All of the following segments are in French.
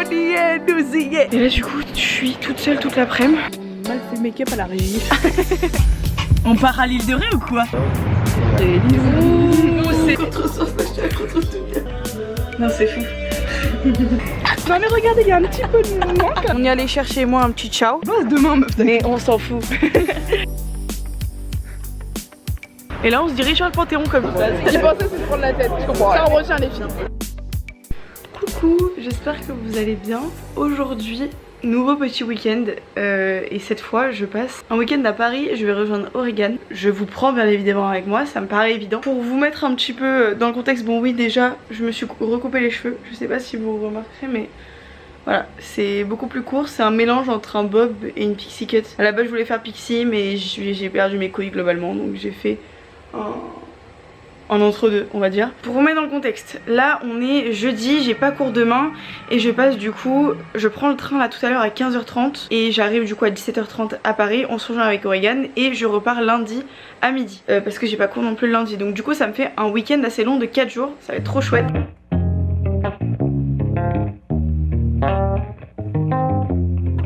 on y est, nous y est. Et là du coup je suis toute seule toute l'après-midi. Mal fait le make-up à la régie. On part à l'île de Ré ou quoi? Non c'est fou. Non mais regardez, il y a un petit peu de mouvement. On y allait chercher moi un petit ciao. Demain meuf. Mais on s'en fout. Et là on se dirige sur le Panthéon comme ça. Ce qu'ils pensaient c'est de prendre la tête, je comprends. Ça en retient les filles. Coucou, j'espère que vous allez bien. Aujourd'hui, nouveau petit week-end et cette fois je passe un week-end à Paris. Je vais rejoindre Aurigan. Je vous prends bien évidemment avec moi, ça me paraît évident. Pour vous mettre un petit peu dans le contexte, bon oui déjà je me suis recoupé les cheveux. Je sais pas si vous remarquerez mais voilà, c'est beaucoup plus court. C'est un mélange entre un bob et une pixie cut. À la base je voulais faire pixie mais j'ai perdu mes couilles globalement, donc j'ai fait en entre-deux on va dire. Pour vous mettre dans le contexte, là on est jeudi, j'ai pas cours demain et je passe du coup, je prends le train là tout à l'heure à 15h30 et j'arrive du coup à 17h30 à Paris. On se rejoint avec Aurigan et je repars lundi à midi parce que j'ai pas cours non plus le lundi, donc du coup ça me fait un week-end assez long de 4 jours, ça va être trop chouette.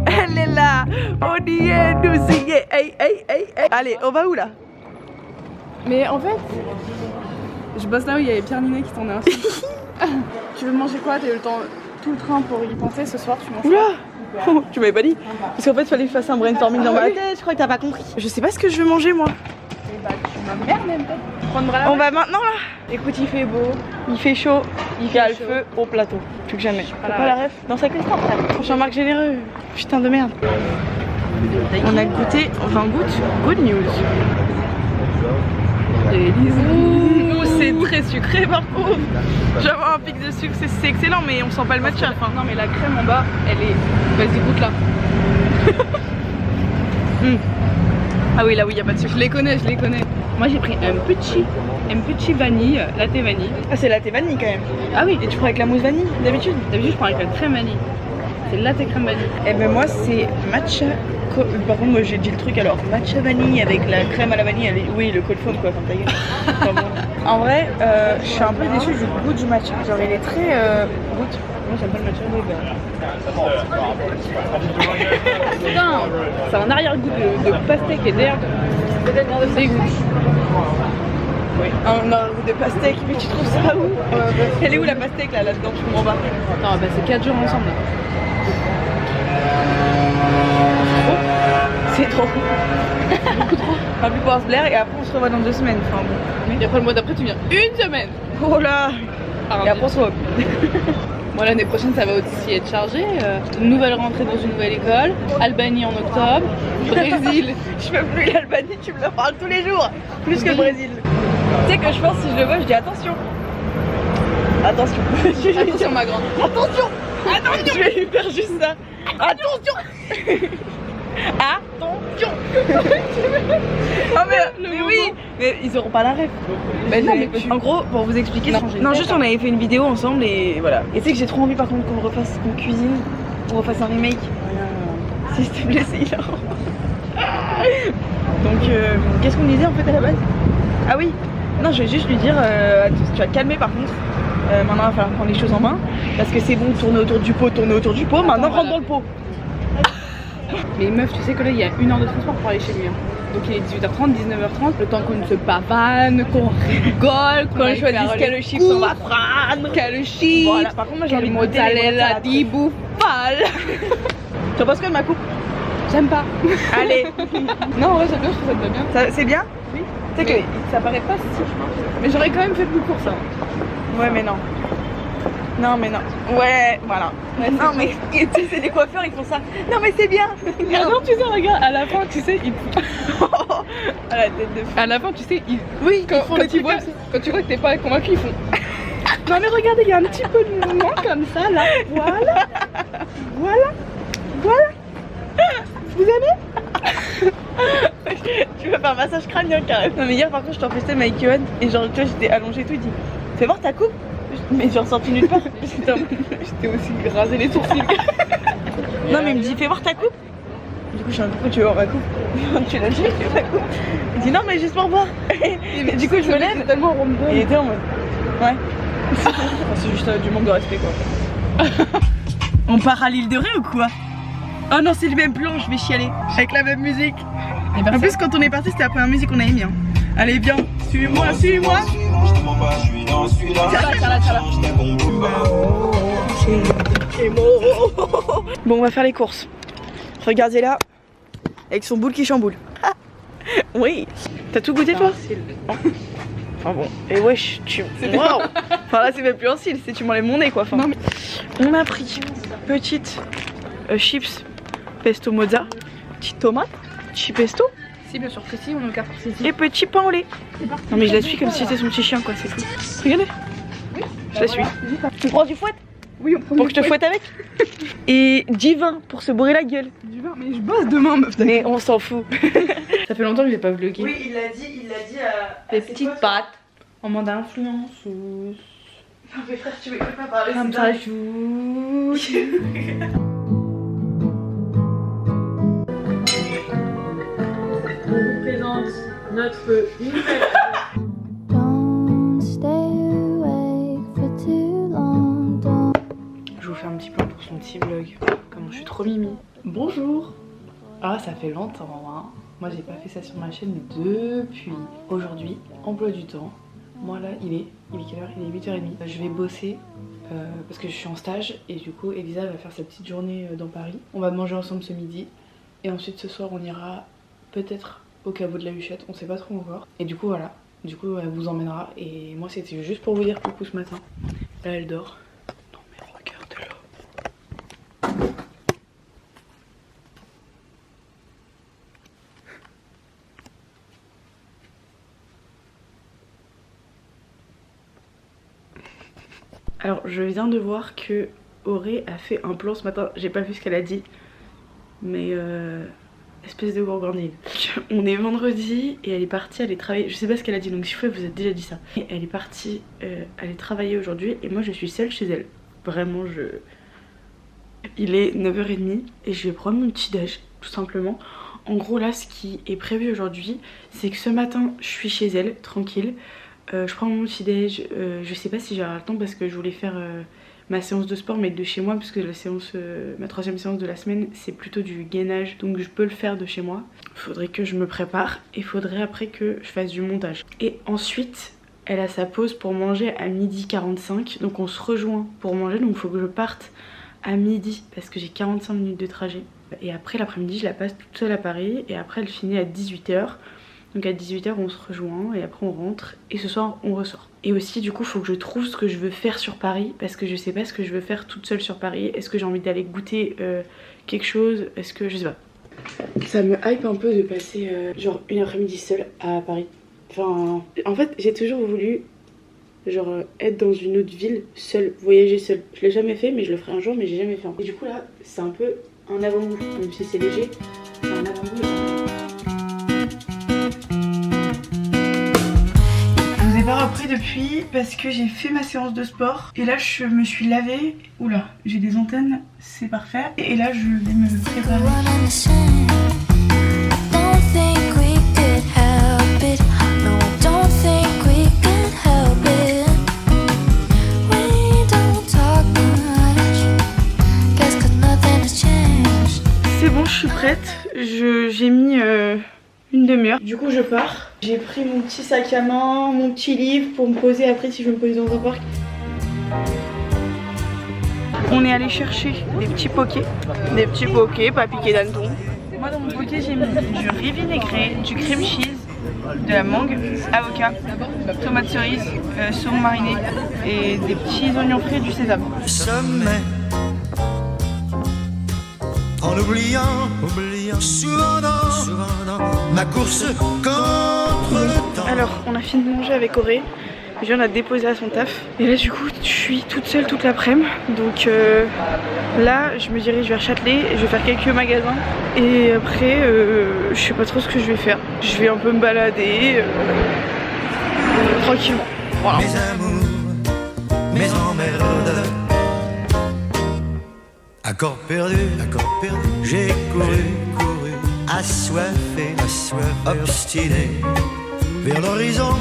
Elle est là, on y est, nous y est, hey, hey, hey, hey. Allez, on va où là? Mais en fait, je bosse là où il y avait Pierre Ninet qui t'en a un. Tu veux manger quoi? T'as eu le temps, tout le train pour y penser ce soir, tu manges quoi? Oula, tu m'avais pas dit. Parce qu'en fait il fallait que je fasse un brainstorming dans ma tête, je crois que t'as pas compris. Je sais pas ce que je veux manger moi. Et bah tu m'emmerdes même peut-être. Prendre bras là. On va maintenant là. Écoute, il fait beau, il fait chaud, il y a le feu au plateau. Plus que jamais. T'as pas la ref? Dans sa question frère. Jean-Marc Généreux, putain de merde. On a goûté, enfin on goûte Good News. C'est très sucré par contre. J'avais un pic de sucre, c'est excellent mais on sent pas le matcha. Enfin. Non mais la crème en bas, elle est... Vas-y goûte là. Ah oui là oui y a pas de sucre. Je les connais. Moi j'ai pris un petit vanille, latte vanille. Ah c'est latte vanille quand même. Ah oui. Et tu prends avec la mousse vanille d'habitude? D'habitude je prends avec la crème vanille. C'est latte crème vanille. Eh ben moi c'est matcha. Par contre moi j'ai dit le truc alors matcha vanille avec la crème à la vanille, oui le cold foam quoi, comme ta gueule. Enfin, bon. En vrai je suis un peu déçue du goût du matcha, genre il est très goûte. Moi j'aime pas le matcha. Putain, c'est un arrière-goût de pastèque et d'herbe. C'est dégoût. Oui. Un arrière-goût de pastèque, mais tu trouves ça où? Elle est où la pastèque là-dedans? Je comprends pas. Attends bah c'est 4 jours ensemble là. C'est trop. Beaucoup trop. On va plus pouvoir se blaire et après on se revoit dans 2 semaines. Enfin bon. Et après le mois d'après tu viens une semaine. Oh là. Et après on se revoit. Moi l'année prochaine ça va aussi être chargé. Nouvelle rentrée dans une nouvelle école. Albanie en octobre. Brésil. Je peux plus l'Albanie, tu me le parles tous les jours. Plus que le Brésil. Tu sais que je pense si je le vois je dis attention. Attention. Attention ma grande. Attention. Attention. Je vais lui faire juste ça. Attention. Attention. Oh mais oui. Mais ils auront pas la ref. Mais non, mais en gros pour vous expliquer. Non juste on avait fait une vidéo ensemble et voilà. Et tu sais que j'ai trop envie par contre qu'on refasse qu'on cuisine, qu'on refasse un remake. S'il te plaît c'est hilarant. Donc qu'est-ce qu'on disait en fait à la base? Ah oui. Non je vais juste lui dire tu vas te calmer par contre. Maintenant il va falloir prendre les choses en main. Parce que c'est bon tourner autour du pot. Maintenant rentre dans le pot. Mais meuf, tu sais que là il y a 1 heure de transport pour aller chez lui. Hein. Donc il est 18h30, 19h30, le temps qu'on se pavane, qu'on rigole, qu'on choisisse quel chips on va prendre. Quel chips. Voilà, par contre moi j'ai envie de mozzarella di bufale. Tu penses quoi de ma coupe? J'aime pas. Allez. Non ouais, c'est bien, je trouve ça bien. C'est bien? Oui. Tu sais que ça paraît pas si. Mais j'aurais quand même fait plus court ça. Ouais mais non. Non mais non. Ouais voilà. Ouais, non mais tu sais c'est des coiffeurs ils font ça. Non mais c'est bien. Non tu sais regarde à la fin tu sais ils... À la tête de fou. À la fin tu sais ils... Oui quand, ils font quand, tu vois, quand tu vois que t'es pas convaincu ils font... Non mais regardez il y a un petit peu de mouvement comme ça là. Voilà. Voilà. Vous aimez? Tu veux faire un massage crânien carrément. Non mais hier par contre je t'en festais avec Yoann et genre tu vois j'étais allongée et tout, il dit fais voir ta coupe. Mais j'ai ressorti nulle part. J'étais aussi rasé les sourcils. Non mais il me dit fais voir ta coupe. Du coup je suis un peu tu veux voir ma coupe. Tu l'as dit ma coupe. Il dit non mais juste pour voir. Et du coup je me lève tellement random. Et il était en mode ouais. C'est juste du manque de respect quoi. On part à l'île de Ré ou quoi? Oh non, c'est le même plan, je vais chialer. Avec la même musique. En plus, quand on est parti, c'était la première musique qu'on avait mis. Hein. Allez, viens, suis-moi, suis-moi. Bon, on va faire les courses. Regardez là, avec son boule qui chamboule. Oui. T'as tout goûté toi? Enfin bon, et wesh, waouh. Enfin là c'est même plus un cil, c'est tu m'enlèves mon nez quoi. Enfin, non, mais... On a pris petite chips pesto mozza, petite tomate, petit pesto. Si bien sûr que si, on est au Carrefour City. Et petit pain au lait. Non mais je la suis comme si c'était son petit chien quoi, c'est tout. Regardez. Oui, je la suis. Tu prends du fouette? Oui, on prend pour que je te fouette avec. Et du vin pour se bourrer la gueule. Du vin, mais je bosse demain meuf. Mais on s'en fout. Ça fait longtemps que j'ai pas vlogué. Oui, il l'a dit à les petites pâtes en mode influenceuse. Non mais frère, tu m'écoutes pas parler, comme ça joue. On vous présente notre nouvelle. Je vous fais un petit plan pour son petit vlog. Comment je suis trop mimi. Bonjour. Ah, ça fait longtemps hein. Moi j'ai pas fait ça sur ma chaîne depuis aujourd'hui. Emploi du temps. Moi là il est quelle heure? Il est 8h30. Je vais bosser parce que je suis en stage et du coup Elisa va faire sa petite journée dans Paris. On va manger ensemble ce midi et ensuite ce soir on ira peut-être au caveau de la Huchette, on sait pas trop encore. Et du coup voilà, du coup elle vous emmènera et moi c'était juste pour vous dire coucou ce matin. Là elle dort. Non mais regardez-la. Alors je viens de voir que Auré a fait un plan ce matin, j'ai pas vu ce qu'elle a dit, mais espèce de gourgandine. On est vendredi et elle est partie aller travailler, je sais pas ce qu'elle a dit donc si vous vous êtes déjà dit ça. Et elle est partie aller travailler aujourd'hui et moi je suis seule chez elle. Vraiment il est 9h30 et je vais prendre mon petit déj tout simplement. En gros là ce qui est prévu aujourd'hui c'est que ce matin je suis chez elle tranquille. Je prends mon petit déj, je sais pas si j'aurai le temps parce que je voulais faire ma séance de sport mais de chez moi parce que la séance, ma troisième séance de la semaine c'est plutôt du gainage donc je peux le faire de chez moi. Faudrait que je me prépare et faudrait après que je fasse du montage. Et ensuite elle a sa pause pour manger à 12h45 donc on se rejoint pour manger donc il faut que je parte à midi parce que j'ai 45 minutes de trajet. Et après l'après-midi je la passe toute seule à Paris et après elle finit à 18h. Donc à 18h on se rejoint et après on rentre et ce soir on ressort. Et aussi du coup il faut que je trouve ce que je veux faire sur Paris parce que je sais pas ce que je veux faire toute seule sur Paris. Est-ce que j'ai envie d'aller goûter quelque chose? Est-ce que je sais pas. Ça me hype un peu de passer genre une après-midi seule à Paris. Enfin en fait j'ai toujours voulu genre être dans une autre ville seule, voyager seule. Je l'ai jamais fait mais je le ferai un jour mais j'ai jamais fait. Et du coup là c'est un peu un avant-goût, même si c'est léger, c'est un avant-goût. Je vous ai pas repris depuis parce que j'ai fait ma séance de sport et là je me suis lavée. Oula, j'ai des antennes, c'est parfait. Et là je vais me préparer. C'est bon, je suis prête. J'ai mis une demi-heure. Du coup je pars. J'ai pris mon petit sac à main, mon petit livre pour me poser après si je veux me poser dans un parc. On est allé chercher des petits pokés, pas piqués d'hanneton. Moi dans mon poké j'ai mis du riz vinaigré, du cream cheese, de la mangue, avocat, tomate cerise, saumon mariné et des petits oignons frits et du sésame. En oubliant souvent dans ma course contre le temps. Alors on a fini de manger avec Auré, je viens de la déposer à son taf. Et là du coup je suis toute seule toute l'après-midi. Donc là je me dirige vers Châtelet, je vais faire quelques magasins. Et après je sais pas trop ce que je vais faire. Je vais un peu me balader tranquillement. Voilà. Mes amours, mes emmerdes. Accord perdu, j'ai couru, assoiffé, obstiné, vers l'horizon,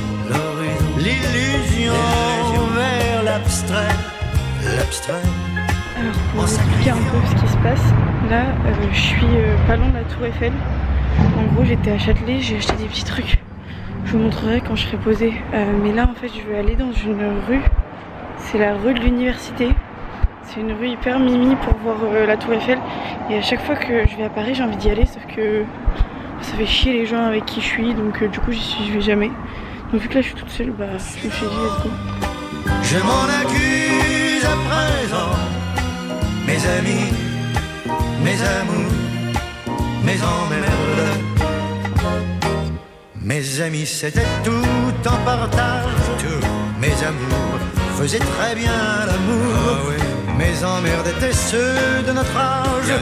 l'illusion, vers l'abstrait. Alors pour vous expliquer un peu ce qui se passe, là je suis pas loin de la Tour Eiffel. En gros j'étais à Châtelet, j'ai acheté des petits trucs. Je vous montrerai quand je serai posée. Mais là en fait je vais aller dans une rue. C'est la rue de l'université. C'est une rue hyper mimi pour voir la Tour Eiffel. Et à chaque fois que je vais à Paris j'ai envie d'y aller, sauf que ça fait chier les gens avec qui je suis. Donc du coup je vais jamais. Donc vu que là je suis toute seule, bah je me suis dit let's go. Je m'en accuse à présent, mes amis, mes amours, mes emmerdes. Mes amis c'était tout en partage, tous mes amours faisaient très bien l'amour. Mes emmerdes étaient ceux de notre âge,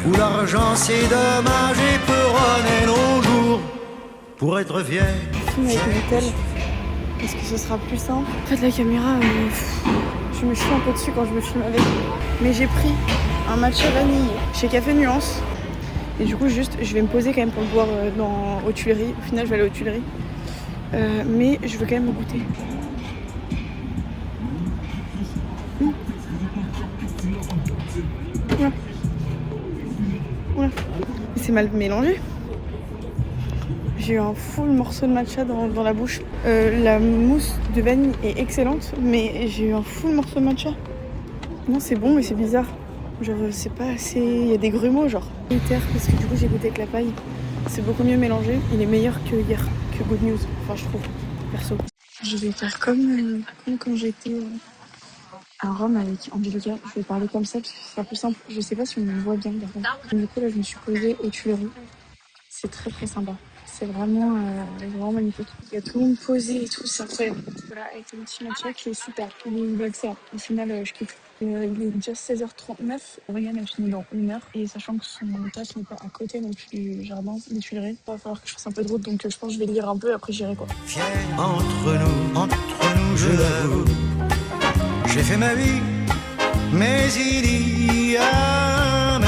où l'argent c'est dommage et peuronnait nos jours pour être vieille. Filme avec Vitel, parce que ce sera plus simple. En fait la caméra, je me chie un peu dessus quand je me filme avec. Mais j'ai pris un matcha vanille chez Café Nuance. Et du coup juste je vais me poser quand même pour le boire aux Tuileries. Au final je vais aller aux Tuileries. Mais je veux quand même le goûter. Oula. Oula. C'est mal mélangé. J'ai eu un full morceau de matcha dans la bouche. La mousse de vanille est excellente, mais j'ai eu un full morceau de matcha. Non, c'est bon, mais c'est bizarre. Genre, c'est pas assez. Il y a des grumeaux, genre. Parce que du coup, j'ai goûté avec la paille. C'est beaucoup mieux mélangé. Il est meilleur que hier, que Good News. Enfin, je trouve, perso. Je vais faire comme quand j'étais à Rome avec Angelica. Je vais parler comme ça parce que ce sera plus simple. Je sais pas si on me voit bien derrière. Du coup, là, je me suis posée aux Tuileries. C'est très très sympa. C'est vraiment magnifique. Il y a tout le monde posé et tout, c'est incroyable. Voilà, avec le petit matcha qui est super. Il est relaxé. Au final, je kiffe. Il est déjà 16h39. Oriane a fini dans 1h. Et sachant que son taf n'est pas à côté non plus du jardin des Tuileries, il va falloir que je fasse un peu de route. Donc je pense que je vais lire un peu et après j'irai quoi. Fier entre nous, je l'avoue. J'ai fait ma vie, mais il y a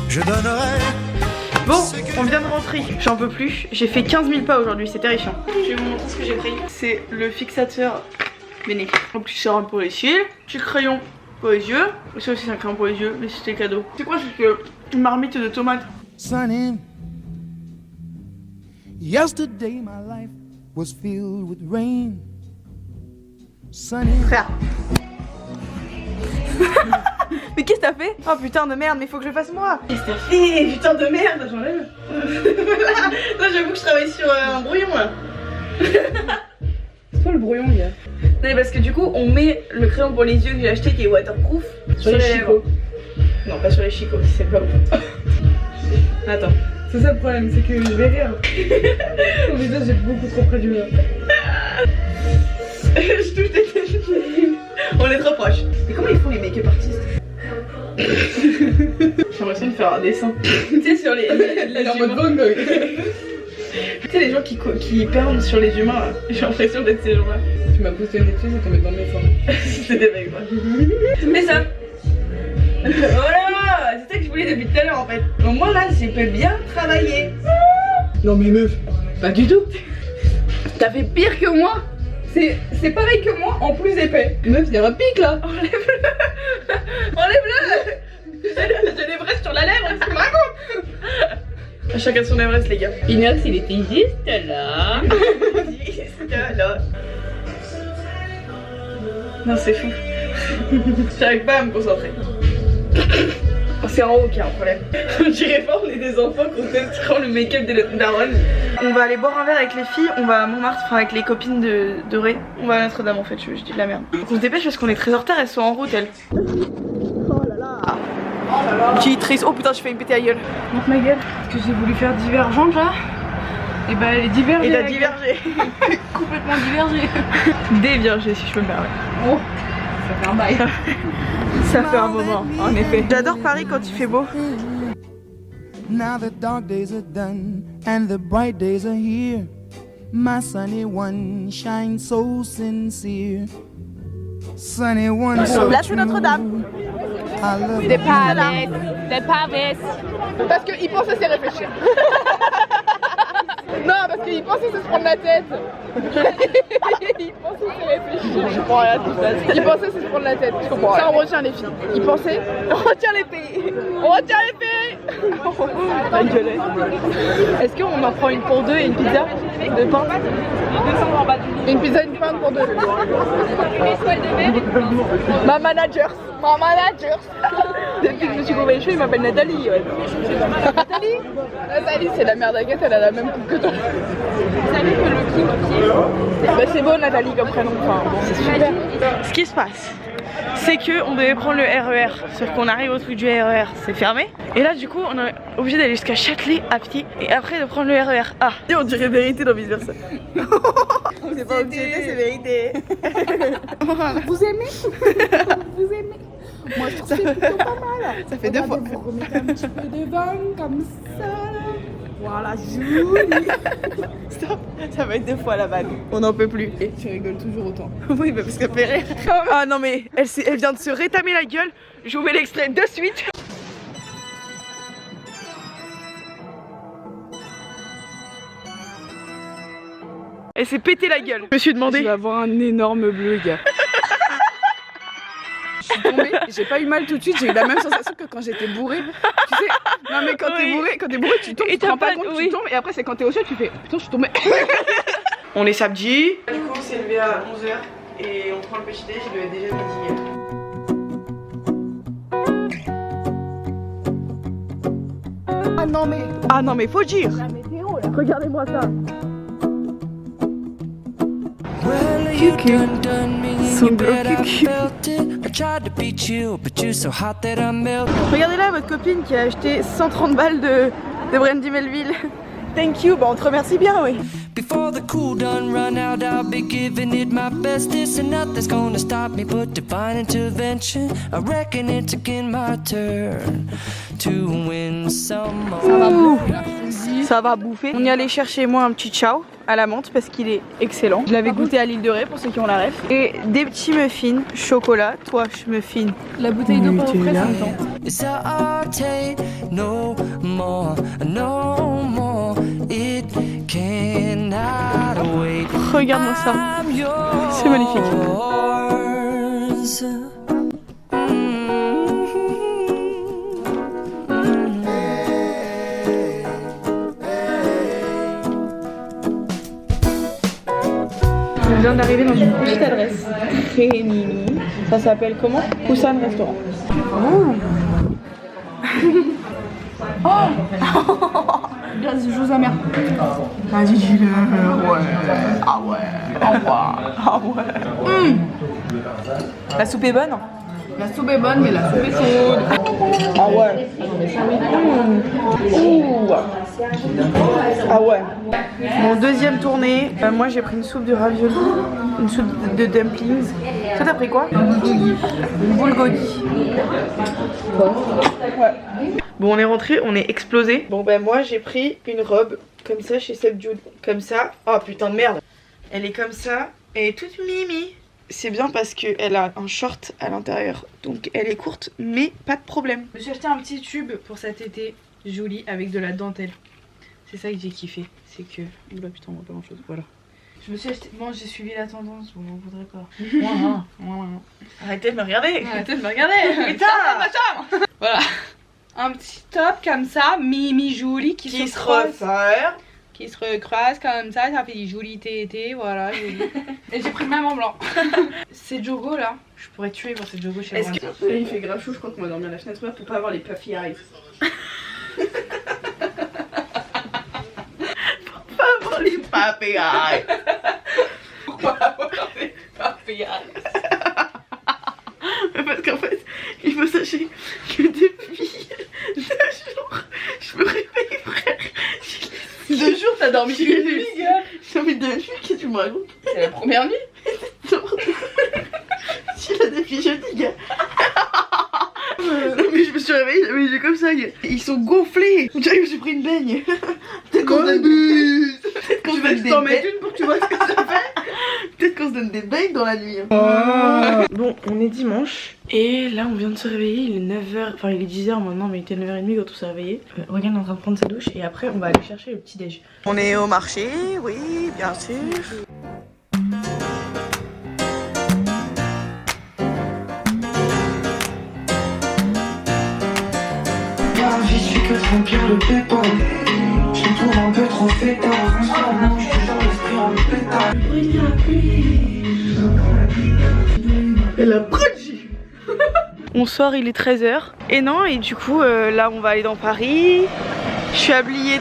je donnerai. Bon, on vient de rentrer, j'en peux plus. J'ai fait 15 000 pas aujourd'hui, c'est terrifiant. Je vais vous montrer ce que j'ai pris. C'est le fixateur Béné. Un petit sérum pour les cils, petit crayon pour les yeux. Et ça aussi c'est un crayon pour les yeux, mais c'était cadeau. C'est quoi, c'est une marmite de tomates. Sunny, yesterday my life was filled with rain. Sunny. Frère. Mais qu'est-ce que t'as fait? Oh putain de merde, mais faut que je le fasse moi. Qu'est-ce que t'as fait? Putain de merde, j'enlève. Voilà. Là j'avoue que je travaille sur un brouillon là. C'est quoi le brouillon, gars? Non mais parce que du coup on met le crayon pour les yeux que j'ai acheté qui est waterproof sur les chicots. Non pas sur les chicots, c'est pas bon. Attends. C'est ça le problème, c'est que je vais rire. Mon visage est beaucoup trop près du mien. Je touche des têtes. On est trop proches. Mais comment ils font les make-up artistes? J'ai l'impression de faire un dessin. Tu sais sur les en mode Van Gogh. Tu sais les gens qui perdent sur les humains là. J'ai l'impression d'être ces gens-là. Tu m'as posté une étude et t'en mets dans mes formes. C'était avec moi. Mais ça. Voilà, c'est ça que je voulais depuis tout à l'heure en fait. Au moins là, j'ai pu bien travailler. Non mais meuf, pas du tout. T'as fait pire que moi. C'est pareil que moi, en plus épais. Meuf, il y a un pic là. Enlève-le. Enlève-le. J'ai l'Everest sur la lèvre, qu'est-ce que tu me racontes? Chacun son Everest les gars. Inox il était juste là. Là. Non c'est fou. J'arrive pas à me concentrer. C'est en haut qu'il y a un problème. On dirait pas on est des enfants qu'on testera le make-up de notre daronne. On va aller boire un verre avec les filles, on va à Montmartre, enfin avec les copines de Ré. On va à Notre-Dame en fait, je dis de la merde. On se dépêche parce qu'on est très en retard, elles sont en route elles. Oh là là. Oh là là. J'ai triste. Oh putain, je fais une pété à gueule. Montre ma gueule. Parce que j'ai voulu faire divergente là. Et bah elle est divergée. Et t'as divergé. Complètement divergée. Dévirgé si je peux me permettre. Oh, ça fait un bail. Ça fait un moment, en effet. J'adore Paris quand il fait beau. Now the dark days are done and the bright days are here. My sunny one shines so sincere. Sunny one so Là c'est Notre-Dame. I love Des pavés. Des pavés. Parce qu'il pense à ses réfléchir. Non, parce qu'il pensait se prendre la tête. Il pensait se réfléchir. Je comprends rien à tout ça. Il pensait se prendre la tête. Je comprends. Ça, on retient les filles. Il pensait. On retient les filles. On retient les filles. Ta gueule. Est-ce qu'on en prend une pour deux et une pizza de pain? Une pizza, une pain pour deux. Ma manager. Ma manager. Depuis que je me suis coupé les cheveux, il m'appelle Nathalie. Ouais. Nathalie? Nathalie, c'est la mère d'Agathe, elle a la même coupe que toi. Vous savez que le king, bah, c'est beau Nathalie comme prénom. Enfin, bon, c'est super. Ce qui se passe, c'est que on devait prendre le RER, sauf qu'on arrive au truc du RER, c'est fermé. Et là du coup on est obligé d'aller jusqu'à Châtelet à pied et après de prendre le RER. Ah, et on dirait vérité dans vice versa. C'est pas obsédé, c'est vérité. Voilà. Vous aimez? Vous aimez? Moi je trouve ça fait plutôt pas mal. Ça fait deux fois. Vous remettez un petit peu de vin comme ça. Voilà, Julie. Stop, ça va être deux fois la vanne. On n'en peut plus. Et tu rigoles toujours autant. Oui, bah parce qu'elle fait rire. Ah non mais elle vient de se rétamer la gueule. Je vous mets l'extrait de suite. Elle s'est pété la gueule. Je me suis demandé. Je vais avoir un énorme bleu, gars. Je suis tombée, j'ai pas eu mal tout de suite, j'ai eu la même sensation que quand j'étais bourrée. Tu sais, non mais quand t'es bourrée, tu tombes, Et tu te rends pas t'as compte, oui. tu tombes et après c'est quand t'es au sol, tu fais putain, je suis tombée. On est samedi. Du coup, on s'est levé à 11h et on prend le petit déj, il est déjà midi. Ah non mais faut dire. La météo là, regardez-moi ça. Son gros cucu. Regardez là votre copine qui a acheté 130 balles de brandy Melville. Thank you, bah on te remercie bien, oui. Before the cool done run out, I'll be giving it my best. This and nothing's gonna stop me but divine intervention. I reckon it's again my turn to win some more. Ça va bouffer. On y allait chercher moi un petit ciao à la menthe parce qu'il est excellent. Je l'avais goûté à l'île de Ré pour ceux qui ont la ref. Et des petits muffins chocolat. Toi, je muffin. La bouteille d'eau pour frais, ça me tente. It's our take, no more, no more. It cannot wait. Regarde-moi ça. C'est magnifique. Je viens d'arriver dans une petite adresse très mimi. Ça s'appelle comment? Poussan Restaurant. Glace de choses amères. Vas-y, dis-le. Ouais. Ah ouais. Ah ouais. La soupe est bonne? La soupe est bonne, mais la soupe est chaude. Ah ouais. Ouh. Ah ouais. Mon deuxième tournée, moi j'ai pris une soupe de ravioli, une soupe de dumplings. Toi t'as pris quoi? Une bulgogi. Ouais. Bon on est rentré, on est explosé. Bon ben moi j'ai pris une robe comme ça chez Seb Jude. Comme ça. Oh putain de merde. Elle est comme ça. Elle est toute mimi. C'est bien parce qu'elle a un short à l'intérieur. Donc elle est courte mais pas de problème. Je me suis acheté un petit tube pour cet été. Joli avec de la dentelle. C'est ça que j'ai kiffé. C'est que... Oula putain on voit pas grand chose. Voilà. Je me suis acheté... Bon j'ai suivi la tendance. Vous m'en voudrez pas. Arrêtez de me regarder. Arrêtez de me regarder. Putain. Voilà. Un petit top comme ça, mimi joli qui se refaire. Qui se recroise comme ça fait des jolis tétés, voilà, joli. Et j'ai pris le même en blanc. Ces jogos là, je pourrais tuer pour ces jogos chez moi. Il fait grave chaud, je crois qu'on va dormir à la fenêtre pour pas avoir les puffy eyes. Pas avoir les puffy eyes. Pourquoi avoir les puffy eyes? Parce qu'en fait, il faut sachez que depuis 2 jours, je me réveille frère. 2 jours t'as dormi une nuit, gars. J'ai dormi 2 nuits, qu'est-ce que tu me racontes? C'est la première nuit. Tu l'as depuis jeudi, gars. Non mais je me suis réveillée, j'avais les yeux comme ça, ils sont gonflés. On dirait que je me suis pris une baigne. Peut-être qu'on se donne une pour que tu vois ce que ça fait. Peut-être qu'on se donne des beignes dans la nuit. Bon, on est dimanche Et là on vient de se réveiller, il est 9h, enfin il est 10h maintenant mais il était 9h30 quand on s'est réveillé. Regarde, on est en train de prendre sa douche et après on va aller chercher le petit déj. On est au marché, oui bien sûr. J'y suis que remplir le béton. Je me trouve un peu trop fêtard. En ce moment, je suis genre l'esprit en pétard. Il y a la pluie. Et la brugie. On sort, il est 13h. Et non, et du coup, là on va aller dans Paris. Je suis habillée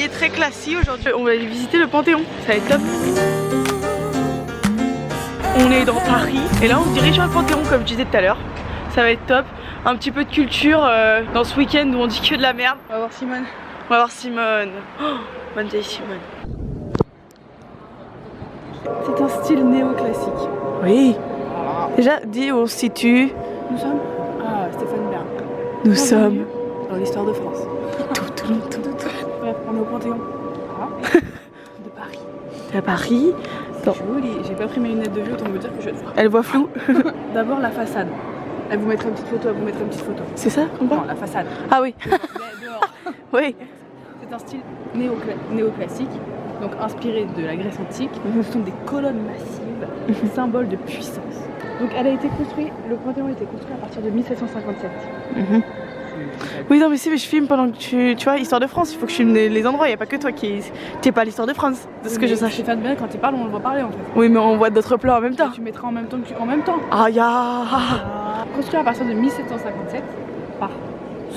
très classique aujourd'hui. On va aller visiter le Panthéon. Ça va être top. On est dans Paris. Et là on se dirige sur le Panthéon comme je disais tout à l'heure. Ça va être top. Un petit peu de culture dans ce week-end où on dit que de la merde. On va voir Simone. On va voir Simone. Oh, bonne vieille Simone. C'est un style néoclassique. Oui. Déjà, dis où on se situe. Nous sommes à Stéphane Bern. Nous sommes dans l'histoire de France. Bref, on est au Panthéon. De Paris. À Paris. C'est joli. J'ai pas pris mes lunettes de vue, autant me dire que je vais te voir. Elle voit flou. D'abord la façade. Elle vous mettra une petite photo, elle vous mettra une petite photo. C'est ça qu'on voit ? Non, la façade. Ah oui. Mais dehors. Oui. C'est un style néoclassique, donc inspiré de la Grèce antique. Ce sont des colonnes massives, symboles de puissance. Donc elle a été construite, le Panthéon a été construit à partir de 1757. Oui, non mais si, mais je filme pendant que tu vois, Histoire de France, il faut que je filme les endroits, il n'y a pas que toi qui... T'es pas l'Histoire de France, de ce que je sache. Stéphane Bern, quand il parle, on le voit parler en fait. Oui, mais on voit d'autres plans en même temps. Tu mettras en même temps que en même temps. Ah ya. Construit à partir de 1757 par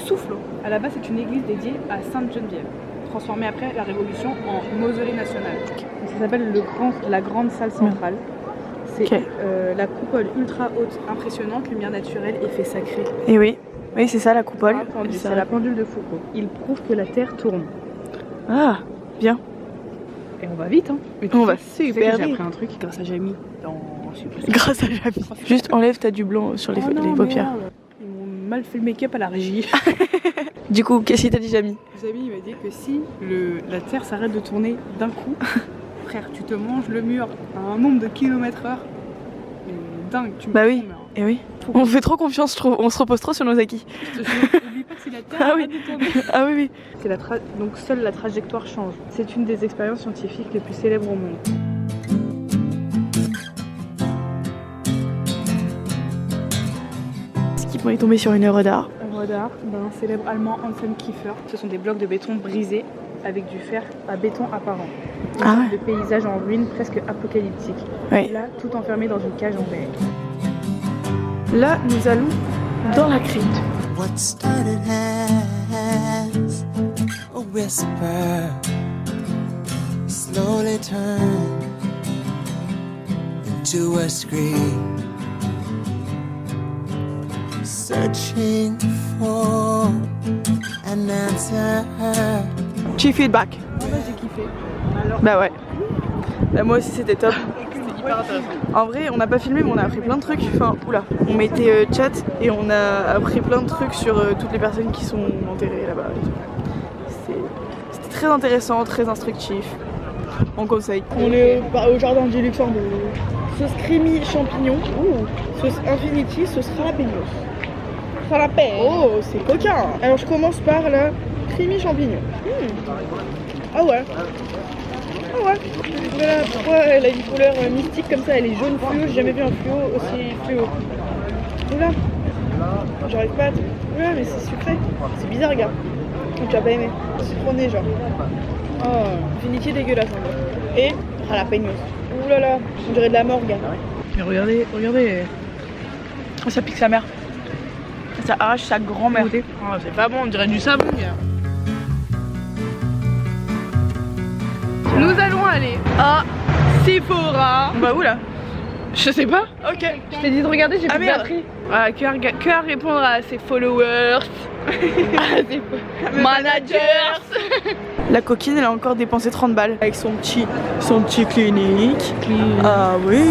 Soufflot. À la base, c'est une église dédiée à Sainte-Geneviève, transformée après la Révolution en mausolée national. Donc, ça s'appelle la grande salle centrale. C'est la coupole ultra haute, impressionnante, lumière naturelle, effet sacré. Et oui, c'est ça la coupole. C'est la pendule de Foucault. Il prouve que la Terre tourne. Ah, bien. Et on va vite, hein. On va super vite. J'ai appris un truc grâce à Jamie dans Grâce à Jamie. Juste enlève, t'as du blanc sur les paupières. Merde. Ils m'ont mal fait le make-up à la régie. Du coup, qu'est-ce qu'il t'a dit Jamie ? Jamie il m'a dit que si la Terre s'arrête de tourner d'un coup, frère, tu te manges le mur à un nombre de km/h. Mais dingue, tu me Bah oui, et oui. On fait trop confiance, je trouve. On se repose trop sur nos acquis. N'oublie pas que si la Terre arrête de tourner. Ah oui, oui. Donc seule la trajectoire change. C'est une des expériences scientifiques les plus célèbres au monde. On est tombé sur une œuvre d'art. Œuvre d'art d'un célèbre allemand Anselm Kiefer. Ce sont des blocs de béton brisés avec du fer à béton apparent. Des paysages en ruine presque apocalyptiques. Oui. Là, tout enfermé dans une cage en verre. Là, nous allons dans la crypte. What started as a whisper slowly turned into a scream. Searching for an answer. Petit feedback. Moi j'ai kiffé. Bah ouais. Bah moi aussi c'était top. C'était hyper intéressant. En vrai on n'a pas filmé mais on a appris plein de trucs. Enfin oula. On mettait chat et on a appris plein de trucs sur toutes les personnes qui sont enterrées là-bas. C'était très intéressant, très instructif. On conseille. On est au jardin du Luxembourg. Sauce creamy champignon. Sauce infinity, sauce jalapenos. Oh, c'est coquin. Alors je commence par la creamy champignon. Ah ouais. Ah ouais. Voilà pourquoi elle a une couleur mystique comme ça. Elle est jaune fluo. J'ai jamais vu un fluo aussi fluo. Oula. J'arrive pas à... Ouais mais c'est sucré. C'est bizarre gars. Tu vas pas aimer. Citronné genre. Oh, infinity dégueulasse en fait. Et jalapenos. Ouh là là. On dirait de la mort gars. Mais regardez. Oh, ça pique sa mère. Ça arrache sa grand-mère. Oh, c'est pas bon, on dirait du savon. Nous allons aller à Sephora. On va où là? Je sais pas. Ok. Je t'ai dit de regarder, j'ai plus de merde. batterie. Voilà, que à répondre à ses followers, à ses managers. La coquine, elle a encore dépensé 30 balles avec son petit clinique. Ah oui.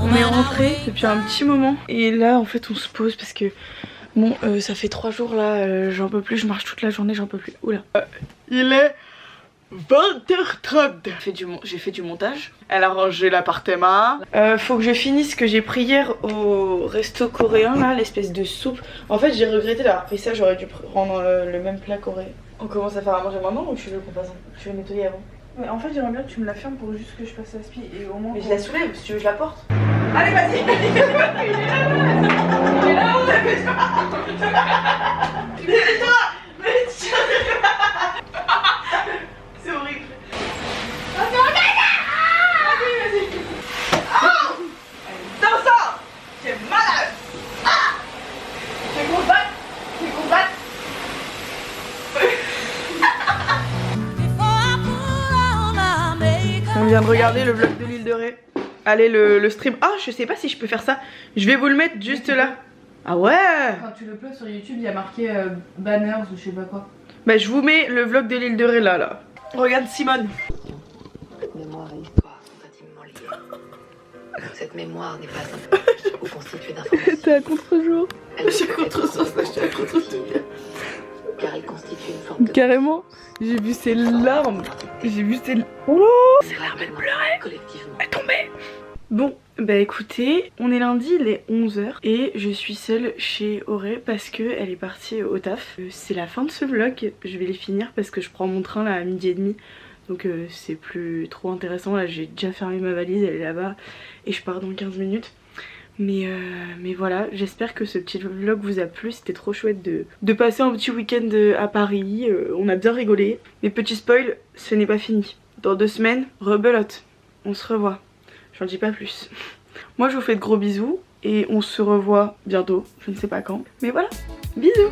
On est rentré depuis un petit moment et là en fait on se pose parce que bon ça fait 3 jours là j'en peux plus, je marche toute la journée, j'en peux plus. Oula. Il est 20h30. J'ai fait du montage. Elle a rangé l'appartement. Faut que je finisse ce que j'ai pris hier au resto coréen là, l'espèce de soupe. En fait j'ai regretté d'avoir pris ça, j'aurais dû prendre le même plat coréen. On commence à faire à manger maintenant ou tu veux qu'on passe? Tu veux nettoyer avant? Mais en fait j'aimerais bien que tu me la fermes pour juste que je passe la spi et au moins... Mais je la soulève, si tu veux je la porte. Allez vas-y. Il est là, c'est horrible. Dans ça, c'est malade. C'est combat, c'est combat. On vient de regarder le vlog de l'île de Ré. Allez le stream. Ah je sais pas si je peux faire ça. Je vais vous le mettre juste là. Ah ouais. Quand tu le uploads sur YouTube il y a marqué banners ou je sais pas quoi. Bah je vous mets le vlog de l'île de Ré là. Regarde Simone. Mémoire et histoire sont intimement liées. Cette mémoire n'est pas simple ou constituée d'informations. T'es à contre-jour. Je suis contre-sens, je suis à contre-jour. Car elle constitue une forme de... Carrément, j'ai vu ses larmes. J'ai vu ses... Oh Ses larmes elle pleurait. collectivement. Elle tombait. Bon, bah écoutez, on est lundi, il est 11h et je suis seule chez Auré parce qu'elle est partie au taf. C'est la fin de ce vlog, je vais les finir parce que je prends mon train là à 12h30. Donc c'est plus trop intéressant, là j'ai déjà fermé ma valise, elle est là-bas et je pars dans 15 minutes. Mais voilà, j'espère que ce petit vlog vous a plu, c'était trop chouette de passer un petit week-end à Paris, on a bien rigolé. Mais petit spoil, ce n'est pas fini. Dans 2 semaines, rebelote, on se revoit. J'en dis pas plus. Moi je vous fais de gros bisous et on se revoit bientôt, je ne sais pas quand. Mais voilà, bisous.